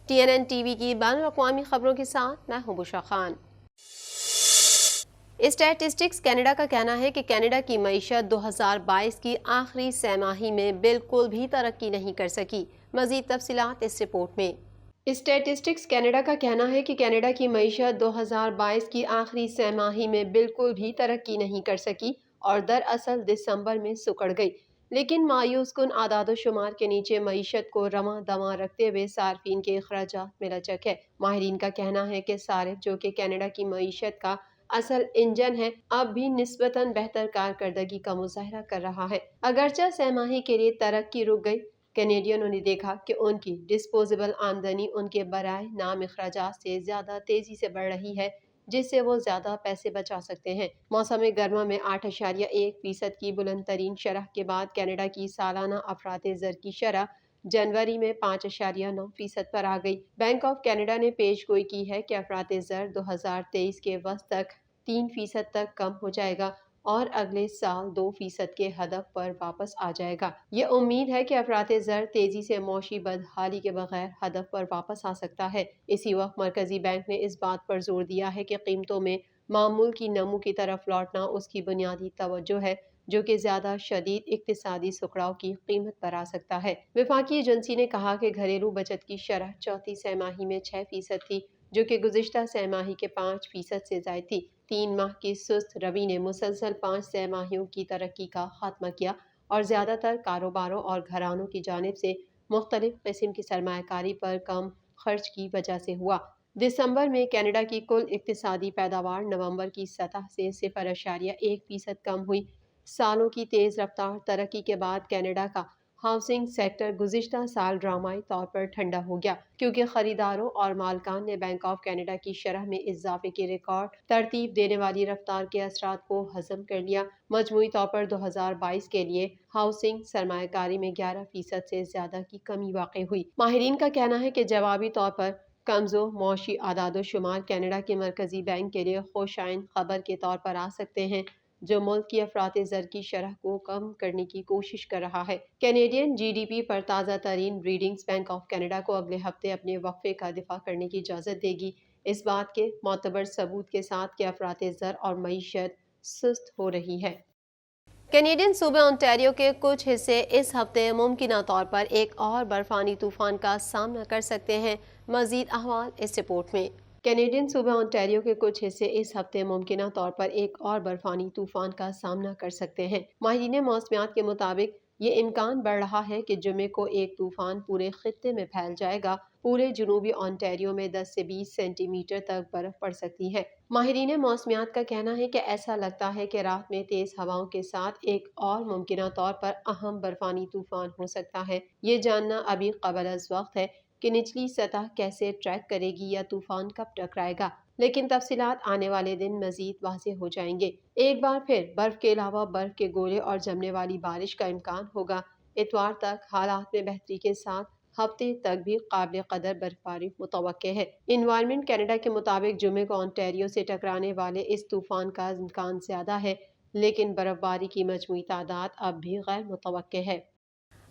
TNN T V کی بین الاقوامی خبروں کے ساتھ میں ہوں بشرا خان۔ اسٹیٹسٹکس کینیڈا کا کہنا ہے کہ کینیڈا کی معیشت 2022 کی آخری سہ ماہی میں بالکل بھی ترقی نہیں کر سکی۔ مزید تفصیلات اس رپورٹ میں۔ اسٹیٹسٹکس کینیڈا کا کہنا ہے کہ کینیڈا کی معیشت 2022 کی آخری سہ ماہی میں بالکل بھی ترقی نہیں کر سکی اور دراصل دسمبر میں سکڑ گئی، لیکن مایوس کن اعداد و شمار کے نیچے معیشت کو رواں دواں رکھتے ہوئے صارفین کے اخراجات میں لچک ہے۔ ماہرین کا کہنا ہے کہ صارف، جو کہ کینیڈا کی معیشت کا اصل انجن ہے، اب بھی نسبتاً بہتر کارکردگی کا مظاہرہ کر رہا ہے۔ اگرچہ سہ ماہی کے لیے ترقی رک گئی، کینیڈینوں نے دیکھا کہ ان کی ڈسپوزیبل آمدنی ان کے برائے نام اخراجات سے زیادہ تیزی سے بڑھ رہی ہے، جس سے وہ زیادہ پیسے بچا سکتے ہیں۔ موسم گرما میں 8.1% کی بلند ترین شرح کے بعد کینیڈا کی سالانہ افراط زر کی شرح جنوری میں 5.9% پر آ گئی۔ بینک آف کینیڈا نے پیش گوئی کی ہے کہ افراط زر 2023 کے وسط تک 3% تک کم ہو جائے گا اور اگلے سال 2% کے ہدف پر واپس آ جائے گا۔ یہ امید ہے کہ افراط زر تیزی سے معاشی بدحالی کے بغیر ہدف پر واپس آ سکتا ہے۔ اسی وقت مرکزی بینک نے اس بات پر زور دیا ہے کہ قیمتوں میں معمول کی نمو کی طرف لوٹنا اس کی بنیادی توجہ ہے، جو کہ زیادہ شدید اقتصادی سکڑاؤ کی قیمت پر آ سکتا ہے۔ وفاقی ایجنسی نے کہا کہ گھریلو بچت کی شرح چوتھی سہ ماہی میں 6% تھی، جو کہ گزشتہ سہ ماہی کے 5% سے زائد تھی۔ 3 ماہ کی سست روی نے مسلسل 5 سہ ماہیوں کی ترقی کا خاتمہ کیا اور زیادہ تر کاروباروں اور گھرانوں کی جانب سے مختلف قسم کی سرمایہ کاری پر کم خرچ کی وجہ سے ہوا۔ دسمبر میں کینیڈا کی کل اقتصادی پیداوار نومبر کی سطح سے 0.1% کم ہوئی۔ سالوں کی تیز رفتار ترقی کے بعد کینیڈا کا ہاؤسنگ سیکٹر گزشتہ سال ڈرامائی طور پر ٹھنڈا ہو گیا، کیونکہ خریداروں اور مالکان نے بینک آف کینیڈا کی شرح میں اضافے کی ریکارڈ ترتیب دینے والی رفتار کے اثرات کو ہضم کر لیا۔ مجموعی طور پر 2022 کے لیے ہاؤسنگ سرمایہ کاری میں 11% سے زیادہ کی کمی واقع ہوئی۔ ماہرین کا کہنا ہے کہ جوابی طور پر کمزور معاشی اعداد و شمار کینیڈا کے مرکزی بینک کے لیے خوشائن خبر کے طور پر آ سکتے ہیں، جو ملک کی افراط زر کی شرح کو کم کرنے کی کوشش کر رہا ہے۔ کینیڈین جی ڈی پی پر تازہ ترین ریڈنگز بینک آف کینیڈا کو اگلے ہفتے اپنے وقفے کا دفاع کرنے کی اجازت دے گی، اس بات کے معتبر ثبوت کے ساتھ کہ افراط زر اور معیشت سست ہو رہی ہے۔ کینیڈین صوبے انٹیریو کے کچھ حصے اس ہفتے ممکنہ طور پر ایک اور برفانی طوفان کا سامنا کر سکتے ہیں۔ مزید احوال اس رپورٹ میں۔ کینیڈین صوبہ انٹیریو کے کچھ حصے اس ہفتے ممکنہ طور پر ایک اور برفانی طوفان کا سامنا کر سکتے ہیں۔ ماہرین موسمیات کے مطابق یہ امکان بڑھ رہا ہے کہ جمعے کو ایک طوفان پورے خطے میں پھیل جائے گا۔ پورے جنوبی انٹیریو میں 10 سے 20 سینٹی میٹر تک برف پڑ سکتی ہے۔ ماہرین موسمیات کا کہنا ہے کہ ایسا لگتا ہے کہ رات میں تیز ہواؤں کے ساتھ ایک اور ممکنہ طور پر اہم برفانی طوفان ہو سکتا ہے۔ یہ جاننا ابھی قبل از وقت ہے کہ نچلی سطح کیسے ٹریک کرے گی یا طوفان کب ٹکرائے گا، لیکن تفصیلات آنے والے دن مزید واضح ہو جائیں گے۔ ایک بار پھر برف کے علاوہ برف کے گولے اور جمنے والی بارش کا امکان ہوگا۔ اتوار تک حالات میں بہتری کے ساتھ ہفتے تک بھی قابل قدر برفباری متوقع ہے۔ انوائرمنٹ کینیڈا کے مطابق جمعے کو انٹیریو سے ٹکرانے والے اس طوفان کا امکان زیادہ ہے، لیکن برف باری کی مجموعی تعداد اب بھی غیر متوقع ہے۔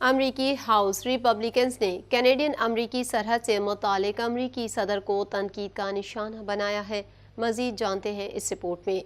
امریکی ہاؤس ریپبلکنز نے کینیڈین امریکی سرحد سے متعلق امریکی صدر کو تنقید کا نشانہ بنایا ہے۔ مزید جانتے ہیں اس رپورٹ میں۔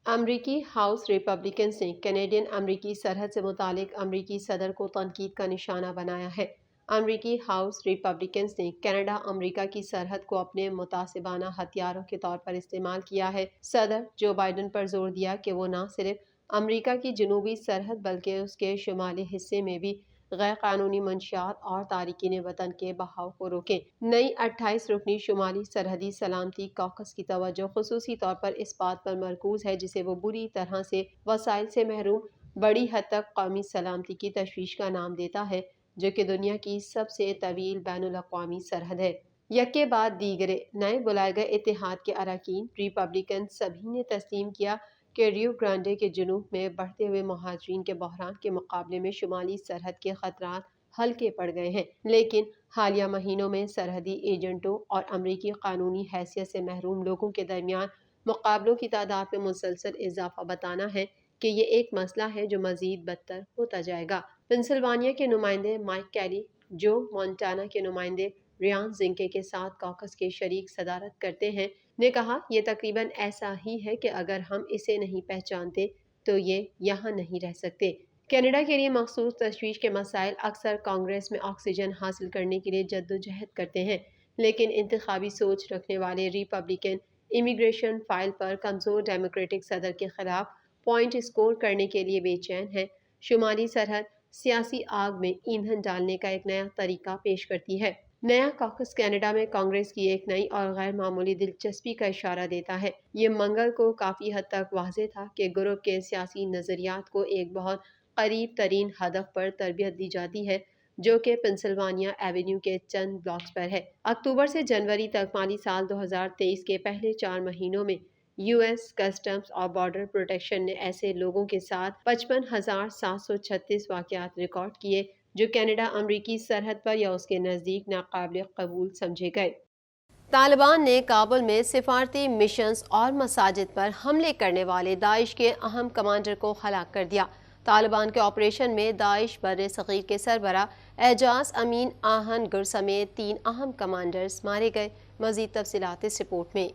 امریکی ہاؤس ریپبلکنز نے کینیڈین امریکی سرحد سے متعلق امریکی صدر کو تنقید کا نشانہ بنایا ہے۔ امریکی ہاؤس ریپبلکنز نے کینیڈا امریکہ کی سرحد کو اپنے متعصبانہ ہتھیاروں کے طور پر استعمال کیا ہے۔ صدر جو بائیڈن پر زور دیا کہ وہ نہ صرف امریکہ کی جنوبی سرحد بلکہ اس کے شمالی حصے میں بھی غیر قانونی منشیات اور تارکین وطن کے بہاؤ کو روکیں۔ نئی 28 رکنی شمالی سرحدی سلامتی کاکس کی توجہ خصوصی طور پر اس بات پر مرکوز ہے جسے وہ بری طرح سے وسائل سے محروم بڑی حد تک قومی سلامتی کی تشویش کا نام دیتا ہے، جو کہ دنیا کی سب سے طویل بین الاقوامی سرحد ہے۔ یکے بعد دیگرے نئے بلائے گئے اتحاد کے اراکین ریپبلکن سبھی نے تسلیم کیا کہ ریو گرانڈے کے جنوب میں بڑھتے ہوئے مہاجرین کے بحران کے مقابلے میں شمالی سرحد کے خطرات ہلکے پڑ گئے ہیں، لیکن حالیہ مہینوں میں سرحدی ایجنٹوں اور امریکی قانونی حیثیت سے محروم لوگوں کے درمیان مقابلوں کی تعداد میں مسلسل اضافہ بتانا ہے کہ یہ ایک مسئلہ ہے جو مزید بدتر ہوتا جائے گا۔ پنسلوانیا کے نمائندے مائک کیلی، جو مونٹانا کے نمائندے ریان زنکے کے ساتھ کاکس کے شریک صدارت کرتے ہیں، نے کہا یہ تقریباً ایسا ہی ہے کہ اگر ہم اسے نہیں پہچانتے تو یہ یہاں نہیں رہ سکتے۔ کینیڈا کے لیے مخصوص تشویش کے مسائل اکثر کانگریس میں آکسیجن حاصل کرنے کے لیے جدوجہد کرتے ہیں، لیکن انتخابی سوچ رکھنے والے ریپبلکن امیگریشن فائل پر کمزور ڈیموکریٹک صدر کے خلاف پوائنٹ اسکور کرنے کے لیے بے چین ہیں۔ شمالی سرحد سیاسی آگ میں ایندھن ڈالنے کا ایک نیا طریقہ پیش کرتی ہے۔ نیا کاکس کینیڈا میں کانگریس کی ایک نئی اور غیر معمولی دلچسپی کا اشارہ دیتا ہے۔ یہ منگل کو کافی حد تک واضح تھا کہ گروپ کے سیاسی نظریات کو ایک بہت قریب ترین ہدف پر تربیت دی جاتی ہے، جو کہ پنسلوانیا ایونیو کے چند بلاکس پر ہے۔ اکتوبر سے جنوری تک مالی سال 2023 کے پہلے 4 مہینوں میں یو ایس کسٹمز اور بارڈر پروٹیکشن نے ایسے لوگوں کے ساتھ 55,736 واقعات ریکارڈ کیے جو کینیڈا امریکی سرحد پر یا اس کے نزدیک ناقابل قبول سمجھے گئے۔ طالبان نے کابل میں سفارتی مشنز اور مساجد پر حملے کرنے والے داعش کے اہم کمانڈر کو ہلاک کر دیا۔ طالبان کے آپریشن میں داعش بر صغیر کے سربراہ اعجاز امین آہن گر سمیت 3 اہم کمانڈرز مارے گئے۔ مزید تفصیلات اس رپورٹ میں۔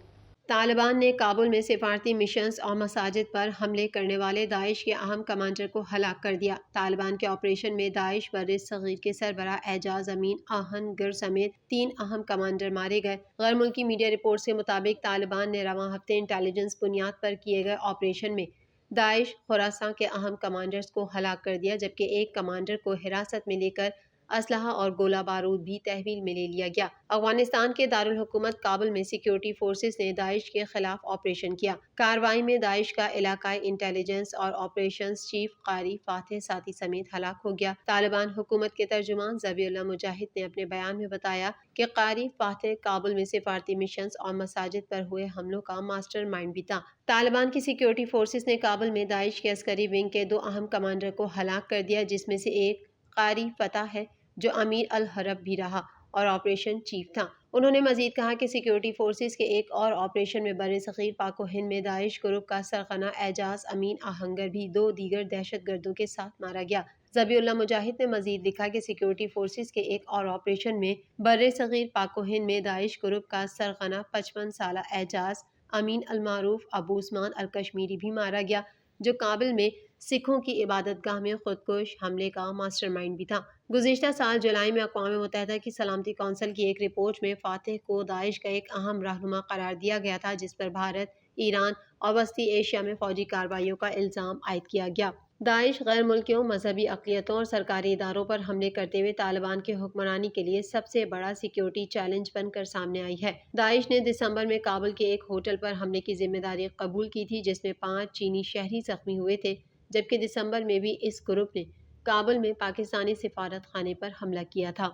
طالبان نے کابل میں سفارتی مشنز اور مساجد پر حملے کرنے والے داعش کے اہم کمانڈر کو ہلاک کر دیا۔ طالبان کے آپریشن میں داعش بر صغیر کے سربراہ اعجاز امین آہن گر سمیت 3 اہم کمانڈر مارے گئے۔ غیر ملکی میڈیا رپورٹ کے مطابق طالبان نے رواں ہفتے انٹیلیجنس بنیاد پر کیے گئے آپریشن میں داعش خراساں کے اہم کمانڈرز کو ہلاک کر دیا، جبکہ ایک کمانڈر کو حراست میں لے کر اسلحہ اور گولہ بارود بھی تحویل میں لے لیا گیا۔ افغانستان کے دارالحکومت کابل میں سیکیورٹی فورسز نے داعش کے خلاف آپریشن کیا۔ کارروائی میں داعش کا علاقائی انٹیلیجنس اور آپریشنز چیف قاری فاتح ساتھی سمیت ہلاک ہو گیا۔ طالبان حکومت کے ترجمان ذبیح اللہ مجاہد نے اپنے بیان میں بتایا کہ قاری فاتح کابل میں سفارتی مشنز اور مساجد پر ہوئے حملوں کا ماسٹر مائنڈ بھی تھا۔ طالبان کی سیکیورٹی فورسز نے کابل میں داعش کے عسکری ونگ کے 2 اہم کمانڈر کو ہلاک کر دیا، جس میں سے ایک قاری فتح ہے جو امیر الحرب بھی رہا اور آپریشن چیف تھا۔ انہوں نے مزید کہا کہ سیکیورٹی فورسز کے ایک اور آپریشن میں برصغیر پاک و ہند میں داعش گروپ کا سرغنہ اعجاز امین آہنگر بھی 2 دیگر دہشت گردوں کے ساتھ مارا گیا۔ ذبیح اللہ مجاہد نے مزید لکھا کہ سیکیورٹی فورسز کے ایک اور آپریشن میں برصغیر پاک و ہند میں داعش گروپ کا سرغنہ 55 سالہ اعجاز امین المعروف ابو عثمان الکشمیری بھی مارا گیا، جو کابل میں سکھوں کی عبادت گاہ میں خودکش حملے کا ماسٹر مائنڈ بھی تھا۔ گزشتہ سال جولائی میں اقوام متحدہ کی سلامتی کونسل کی ایک رپورٹ میں فاتح کو داعش کا ایک اہم رہنما قرار دیا گیا تھا، جس پر بھارت، ایران اور وسطی ایشیا میں فوجی کارروائیوں کا الزام عائد کیا گیا۔ داعش غیر ملکیوں، مذہبی اقلیتوں اور سرکاری اداروں پر حملے کرتے ہوئے طالبان کے حکمرانی کے لیے سب سے بڑا سیکیورٹی چیلنج بن کر سامنے آئی ہے۔ داعش نے دسمبر میں کابل کے ایک ہوٹل پر حملے کی ذمہ داری قبول کی تھی، جس میں 5 چینی شہری زخمی ہوئے تھے، جبکہ دسمبر میں بھی اس گروپ نے کابل میں پاکستانی سفارت خانے پر حملہ کیا تھا۔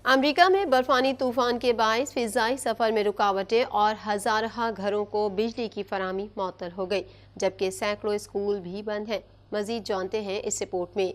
امریکہ میں برفانی طوفان کے باعث فضائی سفر میں رکاوٹیں اور ہزارہ گھروں کو بجلی کی فراہمی معطل ہو گئی، جبکہ سینکڑوں اسکول بھی بند ہیں۔ مزید جانتے ہیں اس رپورٹ میں۔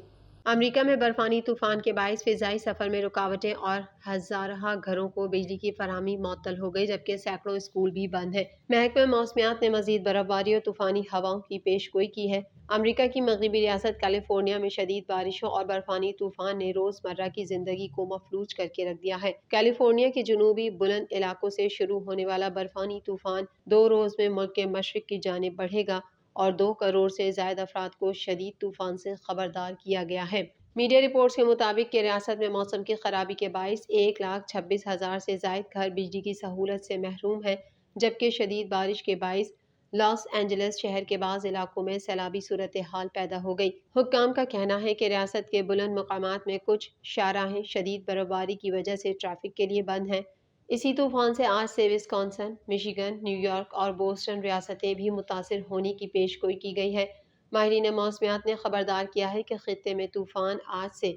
امریکہ میں برفانی طوفان کے باعث فضائی سفر میں رکاوٹیں اور ہزارہ گھروں کو بجلی کی فراہمی معطل ہو گئی، جبکہ سینکڑوں اسکول بھی بند ہیں۔ محکمہ موسمیات نے مزید برفباری اور طوفانی ہواؤں کی پیش گوئی کی ہے۔ امریکہ کی مغربی ریاست کیلیفورنیا میں شدید بارشوں اور برفانی طوفان نے روزمرہ کی زندگی کو مفلوج کر کے رکھ دیا ہے۔ کیلیفورنیا کے جنوبی بلند علاقوں سے شروع ہونے والا برفانی طوفان 2 روز میں ملک کے مشرق کی جانب بڑھے گا اور 2 کروڑ سے زائد افراد کو شدید طوفان سے خبردار کیا گیا ہے۔ میڈیا رپورٹس کے مطابق کہ ریاست میں موسم کی خرابی کے باعث 1,26,000 سے زائد گھر بجلی کی سہولت سے محروم ہیں، جبکہ شدید بارش کے باعث لاس اینجلس شہر کے بعض علاقوں میں سیلابی صورتحال پیدا ہو گئی۔ حکام کا کہنا ہے کہ ریاست کے بلند مقامات میں کچھ شاہراہیں شدید برفباری کی وجہ سے ٹریفک کے لیے بند ہیں۔ اسی طوفان سے آج سے وسکانسن، میشیگن، نیو یارک اور بوسٹن ریاستیں بھی متاثر ہونے کی پیش گوئی کی گئی ہے۔ ماہرین موسمیات نے خبردار کیا ہے کہ خطے میں طوفان آج سے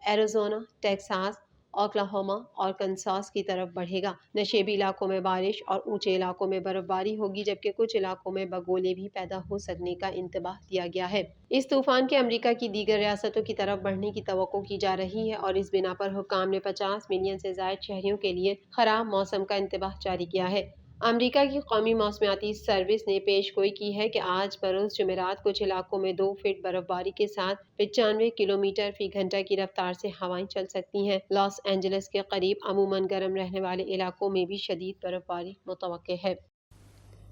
ایریزونا، ٹیکساس، اوکلاہوما اور کنساس کی طرف بڑھے گا۔ نشیبی علاقوں میں بارش اور اونچے علاقوں میں برفباری ہوگی، جبکہ کچھ علاقوں میں بگولے بھی پیدا ہو سکنے کا انتباہ دیا گیا ہے۔ اس طوفان کے امریکہ کی دیگر ریاستوں کی طرف بڑھنے کی توقع کی جا رہی ہے اور اس بنا پر حکام نے 50 ملین سے زائد شہریوں کے لیے خراب موسم کا انتباہ جاری کیا ہے۔ امریکہ کی قومی موسمیاتی سروس نے پیش گوئی کی ہے کہ آج بروز جمعرات کچھ علاقوں میں 2 فٹ برف باری کے ساتھ 95 کلومیٹر فی گھنٹہ کی رفتار سے ہوائیں چل سکتی ہیں۔ لاس اینجلس کے قریب عموماً گرم رہنے والے علاقوں میں بھی شدید برف باری متوقع ہے۔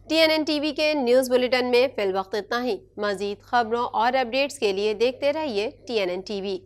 TNN ٹی وی کے نیوز بلیٹن میں فی الوقت اتنا ہی۔ مزید خبروں اور اپڈیٹس کے لیے دیکھتے رہیے TNN ٹی وی۔